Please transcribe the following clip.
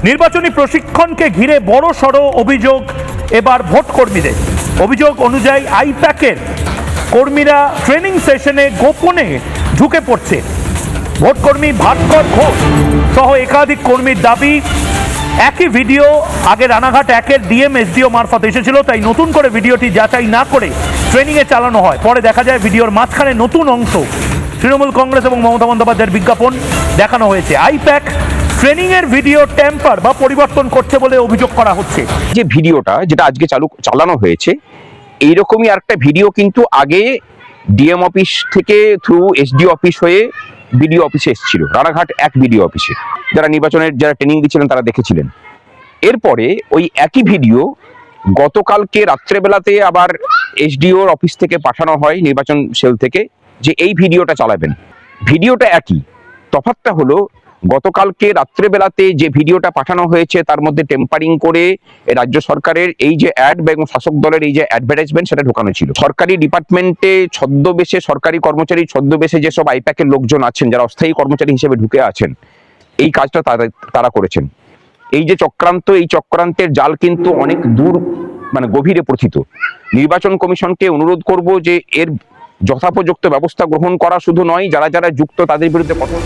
নির্বাচনী প্রশিক্ষণকে ঘিরে বড় সড় অভিযোগ এবার ভোট কর্মীদের। অভিযোগ অনুযায়ী আইপ্যাকের কর্মীরা ট্রেনিং সেশনে গোপনে ঢুকে পড়ছে। ভোটকর্মী ভাস্কর ঘোষ সহ একাধিক কর্মীর দাবি, একই ভিডিও আগে রানাঘাট একের ডিএম এসডিও মারফত এসেছিল, তাই নতুন করে ভিডিওটি যাচাই না করে ট্রেনিংয়ে চালানো হয়। পরে দেখা যায় ভিডিওর মাঝখানে নতুন অংশ তৃণমূল কংগ্রেস এবং মমতা বন্দ্যোপাধ্যায়ের বিজ্ঞাপন দেখানো হয়েছে। আইপ্যাক ট্রেনিং এর ভিডিও টেম্পার বা পরিবর্তন করছে বলে অভিযোগ করা হচ্ছে। যে ভিডিওটা যেটা আজকে চালানো হয়েছে, এইরকমই আরেকটা ভিডিও কিন্তু আগে ডিএম অফিস থেকে থ্রু এসডিও অফিস হয়ে বিডিও অফিসে এসেছিল, রানাঘাট এক বিডিও অফিসে। যারা নির্বাচনের যারা ট্রেনিং দিচ্ছিলেন তারা দেখেছিলেন। এরপরে ওই একই ভিডিও গতকালকে রাত্রেবেলাতে আবার এসডিওর অফিস থেকে পাঠানো হয়, নির্বাচন সেল থেকে, যে এই ভিডিওটা চালাবেন। ভিডিওটা একই, তফাৎটা হলো গতকালকে রাত্রেবেলাতে যে ভিডিওটা পাঠানো হয়েছে তার মধ্যে টেম্পারিং করে রাজ্য সরকারের এই যে অ্যাড এবং শাসক দলের এই যে অ্যাডভার্টাইজমেন্ট সেটা ঢোকানো ছিল। সরকারি ডিপার্টমেন্টে ছদ্মবেশে, সরকারি কর্মচারী ছদ্মবেশে যেসব আইপ্যাকের লোকজন আছেন, যারা অস্থায়ী কর্মচারী হিসেবে ঢুকে আছেন, এই কাজটা তারা করেছেন। এই যে চক্রান্ত, এই চক্রান্তের জাল কিন্তু অনেক দূর গভীরে প্রথিত। নির্বাচন কমিশনকে অনুরোধ করব যে এর যথাপযুক্ত ব্যবস্থা গ্রহণ করা শুধু নয়, যারা যারা যুক্ত তাদের বিরুদ্ধে কঠোর